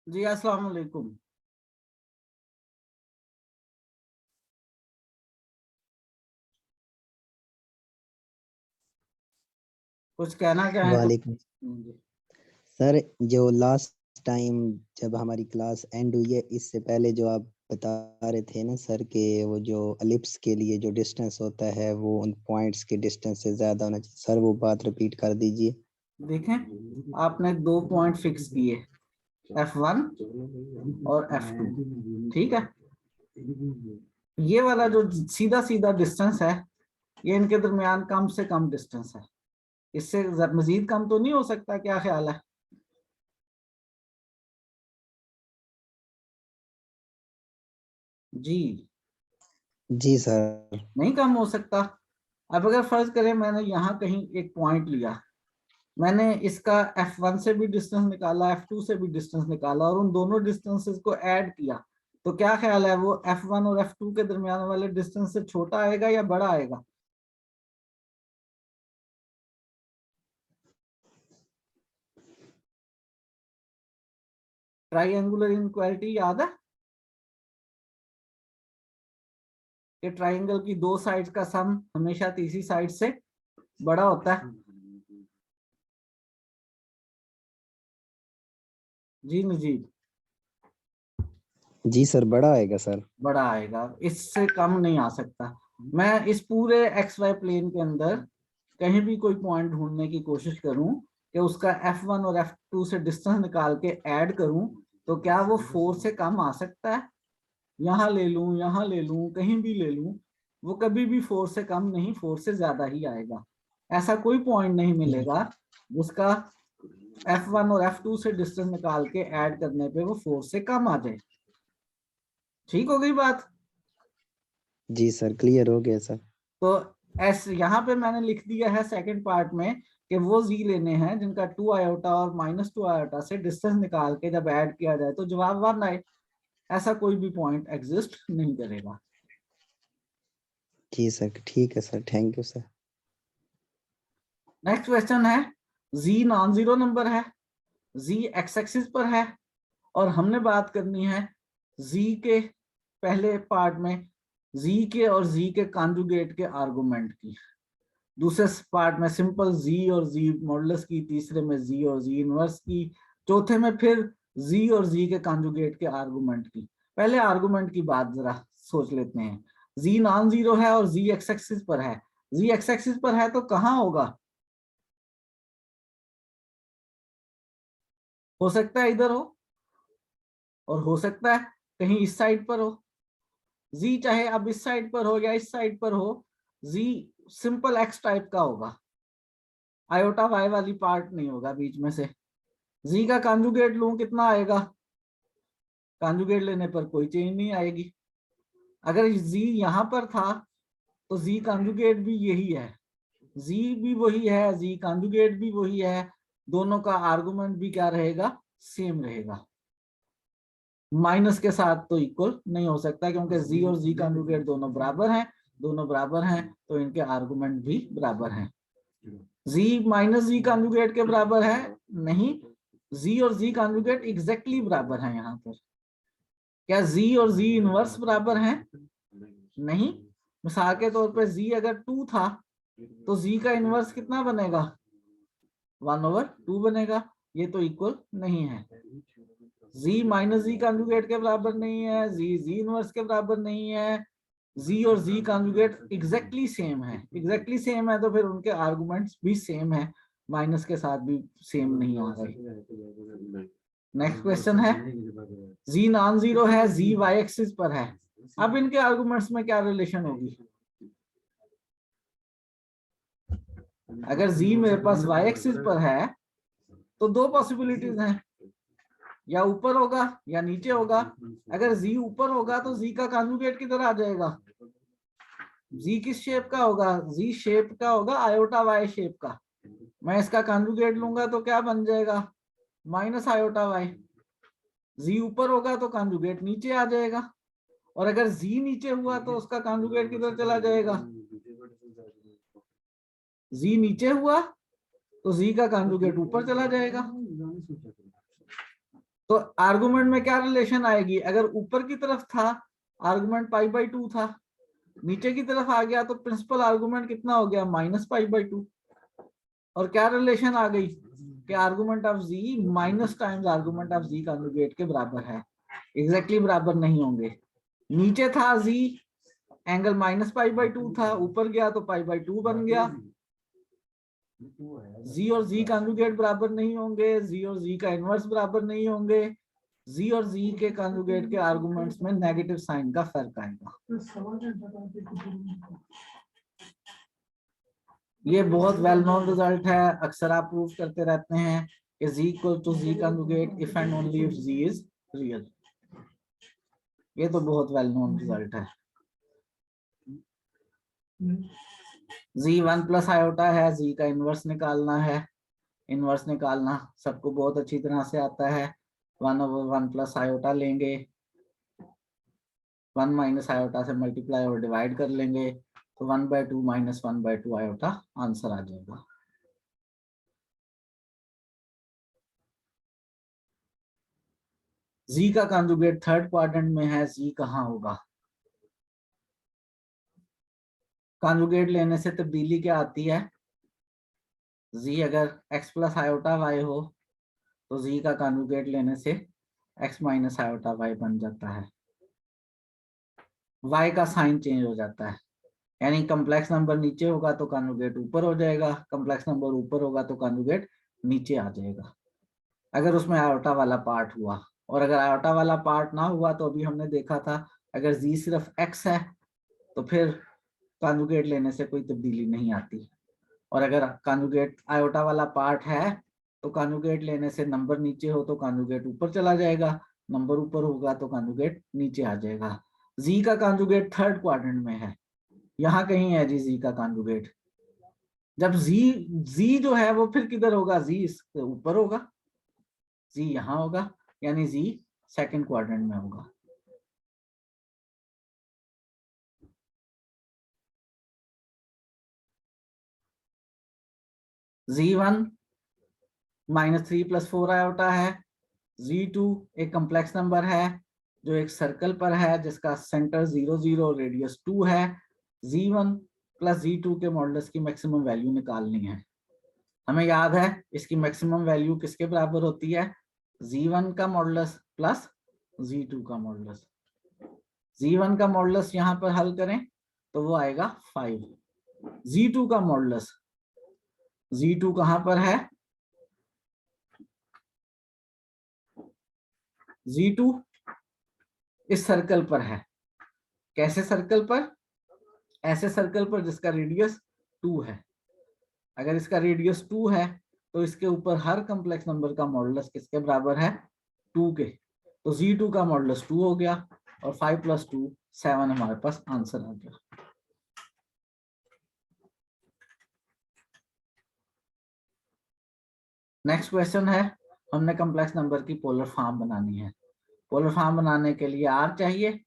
जी अस्सलाम वालेकुम। कुछ कहना चाहें तो? वालेकुम सर, जो लास्ट टाइम जब हमारी क्लास एंड हुई है, इससे पहले जो आप बता रहे थे ना सर के वो जो एलिप्स के लिए जो डिस्टेंस होता है वो उन पॉइंट्स के डिस्टेंस से ज्यादा होना चाहिए, सर वो बात रिपीट कर दीजिए। देखें, आपने 2 पॉइंट फिक्स किए, F1 और F2, ठीक है। ये वाला जो सीधा सीधा डिस्टेंस है, ये इनके दरमियान कम से कम डिस्टेंस है, इससे मजीद कम तो नहीं हो सकता। क्या ख्याल है? जी जी सर। नहीं कम हो सकता। अब अगर फर्ज करें मैंने यहाँ कहीं एक पॉइंट लिया, मैंने इसका F1 से भी डिस्टेंस निकाला, F2 से भी डिस्टेंस निकाला और उन दोनों डिस्टेंसेस को ऐड किया, तो क्या ख्याल है वो F1 और F2 के दरमियान वाले डिस्टेंस से छोटा आएगा या बड़ा आएगा? ट्राइंगुलर इनइक्वालिटी याद है कि ट्राइंगल की 2 साइड्स का सम हमेशा तीसरी साइड से बड़ा होता है। जी नजीब, जी सर, बड़ा आएगा सर। बड़ा आएगा, इससे कम नहीं आ सकता। मैं इस पूरे एक्स वाई प्लेन के अंदर कहीं भी कोई पॉइंट ढूंढने की कोशिश करूं कि उसका F1 और F2 से डिस्टेंस निकाल के ऐड करूं, तो क्या वो 4 से कम आ सकता है? यहाँ ले लूं, यहाँ ले लूं, कहीं भी ले लूं, वो कभी भी 4 से कम नहीं, 4 से ज्यादा ही आएगा। ऐसा कोई पॉइंट नहीं मिलेगा जिसका F1 और F2 से डिस्टेंस निकाल के ऐड करने पे वो 4 से कम आ जाए। ठीक हो गई बात? जी सर, क्लियर हो गया सर। तो ऐसे यहाँ पे मैंने लिख दिया है सेकंड पार्ट में कि वो जी लेने हैं जिनका 2 आयोटा और -2 आयोटा से डिस्टेंस निकाल के जब ऐड किया जाए तो जवाब 1 आए। ऐसा कोई भी पॉइंट एग्जिस्ट नहीं करेगा। जी सर, ठीक है sir, thank you sir. Next question है, जी नॉन जीरो नंबर है, जी एक्स एक्सिस पर है, और हमने बात करनी है जी के पहले पार्ट में जी के और जी के कॉन्जुगेट के आर्गुमेंट की, दूसरे पार्ट में सिंपल जी और जी मॉडुलस की, तीसरे में जी और जी इनवर्स की, चौथे में फिर जी और जी के कॉन्जुगेट के आर्गुमेंट की। पहले आर्गुमेंट की बात जरा सोच लेते हैं। जी नॉन जीरो है और जी एक्स एक्सिस पर है। जी एक्स एक्सिस पर है तो कहाँ होगा? हो सकता है इधर हो और हो सकता है कहीं इस साइड पर हो। जी चाहे अब इस साइड पर हो या इस साइड पर हो, जी सिंपल एक्स टाइप का होगा, आयोटा वाई वाली पार्ट नहीं होगा बीच में से। जी का कॉन्जुगेट लूं कितना आएगा? कॉन्जुगेट लेने पर कोई चेंज नहीं आएगी। अगर जी यहां पर था तो जी कॉन्जुगेट भी यही है, जी भी वही है, जी कॉन्जुगेट भी वही है, दोनों का आर्गुमेंट भी क्या रहेगा? सेम रहेगा। माइनस के साथ तो इक्वल नहीं हो सकता क्योंकि जी और जी कॉन्जुगेट दोनों बराबर हैं, दोनों बराबर हैं तो इनके आर्गुमेंट भी बराबर हैं। जी माइनस जी कॉन्जुगेट के बराबर है नहीं, जी और जी कॉन्जुगेट एग्जैक्टली बराबर है। यहाँ पर क्या जी और जी इनवर्स बराबर हैं? नहीं। मिसाल के तौर पर जी अगर 2 था तो जी का इनवर्स कितना बनेगा? 1/2 बनेगा। ये तो इक्वल नहीं है। जी माइनस जी कॉन्जुगेट के बराबर नहीं है, जी जी इनवर्स के बराबर नहीं है, जी और जी कॉन्जुगेट एग्जैक्टली सेम है। एग्जैक्टली सेम है तो फिर उनके आर्गुमेंट्स भी सेम है, माइनस के साथ भी सेम नहीं आ रहे। नेक्स्ट क्वेश्चन है, जी नॉन जीरो है, जी वाई एक्सिस पर है, अब इनके आर्गुमेंट्स में क्या रिलेशन होगी? अगर जी मेरे पास वाई एक्सिस पर है तो दो पॉसिबिलिटीज हैं, या ऊपर होगा या नीचे होगा। अगर z ऊपर होगा तो z का कॉन्जुगेट किधर आ जाएगा, z किस शेप का होगा, z शेप का होगा आयोटा y शेप का। मैं इसका कॉन्जुगेट लूंगा तो क्या बन जाएगा, माइनस आयोटा y। z ऊपर होगा तो कॉन्जुगेट नीचे आ जाएगा, और अगर z नीचे हुआ तो उसका कॉन्जुगेट किधर चला जाएगा, z नीचे हुआ तो z का कॉन्जुगेट ऊपर चला जाएगा। तो आर्गुमेंट में क्या रिलेशन आएगी, अगर ऊपर की तरफ था आर्गुमेंट π/2 था, नीचे की तरफ आ गया तो प्रिंसिपल आर्गुमेंट कितना हो गया, माइनस π/2। और क्या रिलेशन आ गई कि argument of z minus times argument of z conjugate के बराबर है। एग्जैक्टली बराबर नहीं होंगे, नीचे था z एंगल माइनस π/2 था, ऊपर गया तो π/2 बन गया। z और z कॉन्जुगेट बराबर नहीं होंगे, z और z का इनवर्स बराबर नहीं होंगे, z और z के कॉन्जुगेट के आर्गुमेंट्स में नेगेटिव साइन का फर्क आएगा। ये बहुत वेल नोन रिजल्ट है, अक्सर आप प्रूव करते रहते हैं कि z equal to z conjugate if and only if z is real. ये तो बहुत वेल नोन रिजल्ट है। z 1 प्लस आयोटा है, z का इनवर्स निकालना है, इनवर्स निकालना सबको बहुत अच्छी तरह से आता है। 1/1 प्लस आयोटा लेंगे, 1 माइनस आयोटा से मल्टीप्लाई और डिवाइड कर लेंगे, तो 1/2 माइनस 1/2 आयोटा आंसर आ जाएगा। z का कॉन्जुगेट थर्ड क्वाड्रेंट में है, z कहाँ होगा, कॉन्जुगेट लेने से तब्दीली क्या आती है, z अगर x प्लस आयोटा y हो तो z का कॉन्जुगेट लेने से x माइनस आयोटा y बन जाता है, y का साइन चेंज हो जाता है। यानी कॉम्प्लेक्स नंबर नीचे होगा तो कॉन्जुगेट ऊपर हो जाएगा, कॉम्प्लेक्स नंबर ऊपर होगा तो कॉन्जुगेट नीचे आ जाएगा, अगर उसमें आयोटा वाला पार्ट हुआ। और अगर आयोटा वाला पार्ट ना हुआ तो अभी हमने देखा था अगर z सिर्फ x है तो फिर कॉन्जुगेट लेने से कोई तब्दीली नहीं आती, और अगर कॉन्जुगेट आयोटा वाला पार्ट है तो कॉन्जुगेट लेने से नंबर नीचे हो तो कॉन्जुगेट ऊपर चला जाएगा, नंबर ऊपर होगा तो कॉन्जुगेट नीचे आ जाएगा। z का कॉन्जुगेट थर्ड क्वाड्रेंट में है, यहाँ कहीं है जी z का कॉन्जुगेट। जब z जो है वो फिर किधर होगा, z इसके ऊपर होगा, z यहाँ होगा, यानी z सेकंड क्वाड्रेंट में होगा। z1 -3 + 4 आयोटा है, z2 एक कॉम्प्लेक्स नंबर है जो एक सर्कल पर है जिसका सेंटर 0 0 रेडियस 2 है। z1 + z2 के मॉडुलस की मैक्सिमम वैल्यू निकालनी है। हमें याद है इसकी मैक्सिमम वैल्यू किसके बराबर होती है, z1 का मॉडुलस प्लस z2 का मॉडुलस। z1 का मॉडुलस यहाँ पर हल करें तो वो आएगा 5। z2 का मॉडुलस, z2 कहाँ पर है, z2 इस सर्कल पर है। कैसे सर्कल पर, ऐसे सर्कल पर जिसका रेडियस 2 है। अगर इसका रेडियस 2 है तो इसके ऊपर हर कॉम्प्लेक्स नंबर का मॉडुलस किसके बराबर है, 2 के। तो z2 का मॉडुलस 2 हो गया और 5 + 2 7 हमारे पास आंसर आ गया। नेक्स्ट क्वेश्चन है, हमने कॉम्प्लेक्स नंबर की पोलर फॉर्म बनानी है। पोलर फॉर्म बनाने के लिए r चाहिए,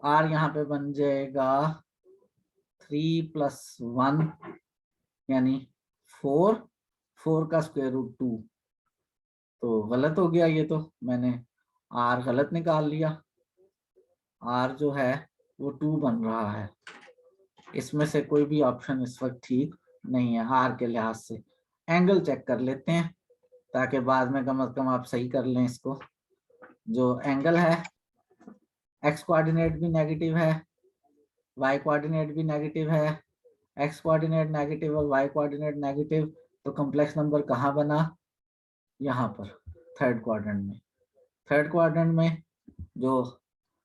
r यहाँ पे बन जाएगा 3 + 1 यानी 4, 4 का स्क्वायर रूट 2। तो गलत हो गया, ये तो मैंने r गलत निकाल लिया, r जो है वो 2 बन रहा है। इसमें से कोई भी ऑप्शन इस वक्त ठीक नहीं है r के लिहाज से। एंगल चेक कर लेते हैं ताकि बाद में कम से कम आप सही कर लें इसको। जो एंगल है x कोऑर्डिनेट भी नेगेटिव है, y कोऑर्डिनेट भी नेगेटिव है, x कोऑर्डिनेट नेगेटिव और y कोऑर्डिनेट नेगेटिव, तो कॉम्प्लेक्स नंबर कहाँ बना, यहाँ पर थर्ड क्वाड्रेंट में। थर्ड क्वाड्रेंट में जो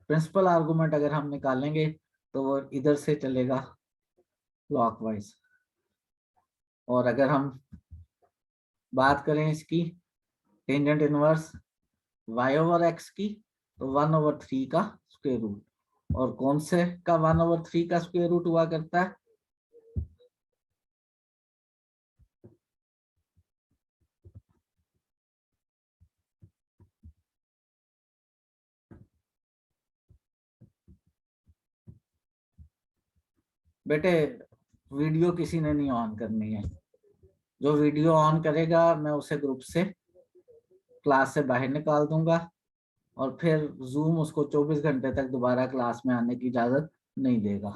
प्रिंसिपल आर्गुमेंट अगर हम निकालेंगे तो वो इधर से चलेगा क्लॉकवाइज। और अगर हम बात करें इसकी tangent inverse y over x की, तो 1/3 का स्क्वायर रूट। और कौन से का 1/3 का स्क्वायर रूट हुआ करता है? बेटे वीडियो किसी ने नहीं ऑन करनी है। जो वीडियो ऑन करेगा मैं उसे ग्रुप से, क्लास से बाहर निकाल दूंगा, और फिर जूम उसको 24 घंटे तक दोबारा क्लास में आने की इजाजत नहीं देगा।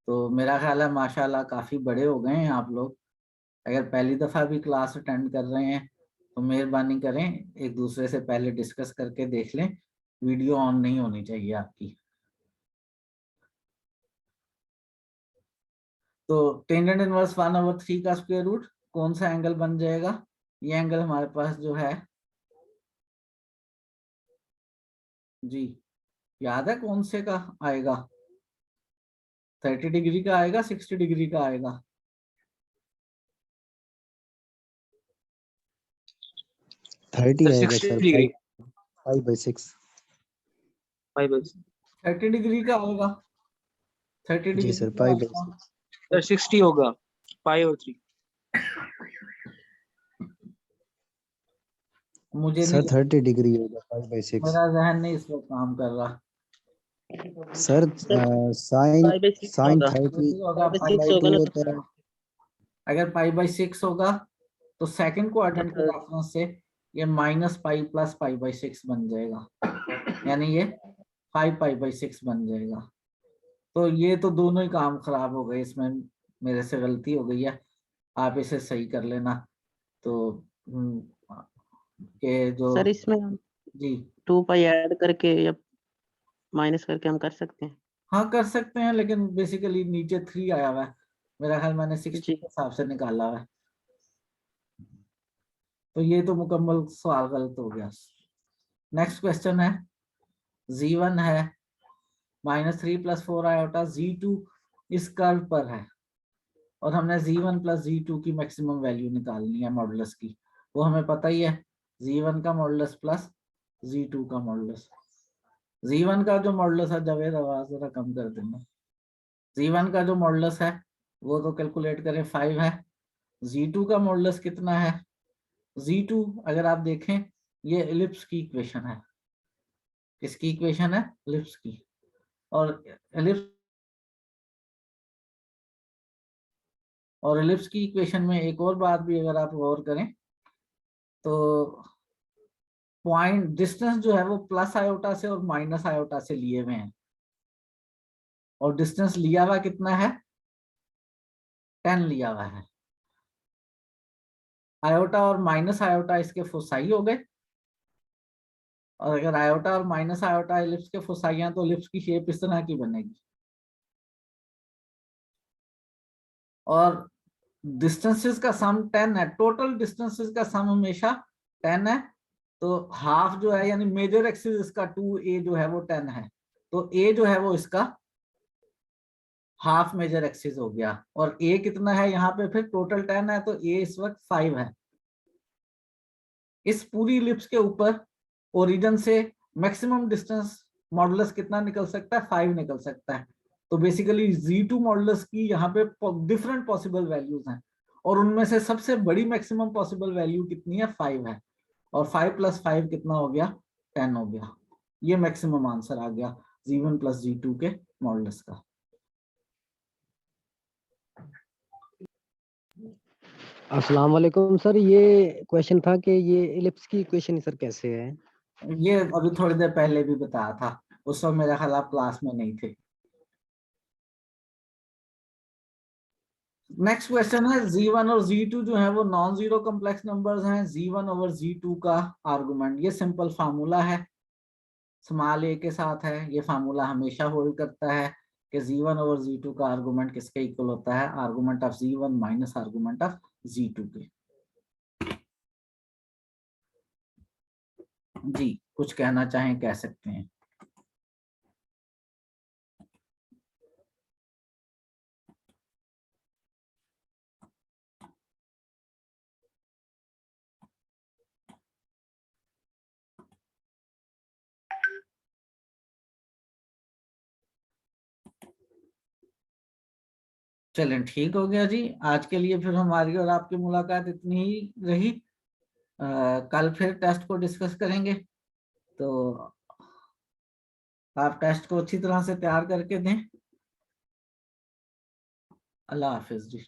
तो मेरा ख्याल है माशाल्लाह काफी बड़े हो गए हैं आप लोग। अगर पहली दफा भी क्लास अटेंड कर रहे हैं तो मेहरबानी करें, एक दूसरे से पहले डिस्कस करके देख लें। वीडियो ऑन नहीं होनी चाहिए आपकी। तो टेंजेंट इनवर्स 1/3 का स्क्वायर रूट कौन सा एंगल बन जाएगा? ये एंगल हमारे पास जो है जी, याद है कौन से का आएगा? 30 डिग्री का आएगा, 60 डिग्री का आएगा? 30 आएगा 60 सर, डिग्री 5/6। 5/6 30 डिग्री का आएगा, 30 जी डिग्री सर, का आएगा। 5/6। सर 60 होगा 5/3। मुझे सर नहीं, 30 डिग्री होगा 5/6। मेरा जहन नहीं इस वक्त काम कर रहा। सर साइन 5/6 साइन होगा। 30 होगा 5/6 होगा 2 ना होता है। अगर π/6 होगा तो सेकंड क्वाड्रेंट के रेफरेंस से ये -π + π/6 बन जाएगा, यानी ये 5π/6 बन जाएगा। तो ये तो दोनों ही काम खराब हो गए, इसमें मेरे से गलती हो गई है, आप इसे सही कर लेना। तो के जो सर इसमें हम जी 2 पाई ऐड करके या माइनस करके हम कर सकते हैं। हाँ कर सकते हैं, लेकिन बेसिकली नीचे 3 आया हुआ है, मेरा ख्याल मैंने 60 जी के हिसाब से निकाला हुआ है। तो ये तो मुकम्मल सवाल गलत हो गया। नेक्स्ट क्वेश्चन है, z1 है -3 + 4 आयोटा, z2 इस कर्व पर है, और हमने z1 + z2 की मैक्सिमम वैल्यू निकालनी है मॉडुलस की। वो हमें पता ही है, z1 का मॉडुलस प्लस z2 का मॉडुलस। z1 का जो मॉडुलस है, जावेद आवाज जरा कम कर देना। z1 का जो मॉडुलस है वो तो कैलकुलेट करें 5 है। z2 का मॉडुलस कितना है? z2 अगर आप देखें, ये एलिप्स की इक्वेशन है। किसकी इक्वेशन है? एलिप्स की। और एलिप्स की इक्वेशन में एक और बात भी अगर आप गौर करें तो पॉइंट डिस्टेंस जो है वो प्लस आयोटा से और माइनस आयोटा से लिए हुए हैं, और डिस्टेंस लिया हुआ कितना है? 10 लिया हुआ है। आयोटा और माइनस आयोटा इसके फोसाई हो गए, और अगर आयोटा और माइनस आयोटा एलिप्स के फोसाई हैं तो एलिप्स की शेप इस तरह की बनेगी। और डिस्टेंसेस का सम 10 है, टोटल डिस्टेंसेस का सम हमेशा 10 है। तो हाफ जो है, यानी मेजर एक्सिस इसका 2a जो है वो 10 है, तो a जो है वो इसका हाफ मेजर एक्सिस हो गया। और a कितना है यहाँ पे? फिर टोटल 10 है, तो a इस वक्त 5 है। इस पूरी इलिप्स के ऊपर ओरिजिन से मैक्सिमम डिस्टेंस मॉडुलस कितना निकल सकता है? 5 निकल सकता है। तो बेसिकली z2 मॉडुलस की यहाँ पे डिफरेंट पॉसिबल वैल्यूज हैं, और उनमें से सबसे बड़ी मैक्सिमम पॉसिबल वैल्यू कितनी है? 5 है। और 5 + 5 कितना हो गया? 10 हो गया। ये मैक्सिमम आंसर आ गया z1 + z2 के मॉडुलस का। अस्सलाम वालेकुम सर, ये क्वेश्चन था कि ये एलिप्स की इक्वेशन सर कैसे है? ये अभी थोड़ी देर पहले भी बताया था, उस वक्त मेरा ख्याल आप क्लास में नहीं थे। नेक्स्ट क्वेश्चन है, z1 और z2 जो है वो नॉन जीरो कॉम्प्लेक्स नंबर्स हैं। z1/z2 का आर्गुमेंट, ये सिंपल फार्मूला है, स्मॉल a के साथ है। ये फार्मूला हमेशा होल्ड करता है कि z1/z2 का आर्गुमेंट किसके इक्वल होता है? Argument of z1 minus argument of z2 के। जी कुछ कहना चाहें कह सकते हैं। चलें, ठीक हो गया जी। आज के लिए फिर हमारी और आपकी मुलाकात इतनी ही रही। कल फिर टेस्ट को डिस्कस करेंगे, तो आप टेस्ट को अच्छी तरह से तैयार करके दें। अल्लाह हाफिज जी।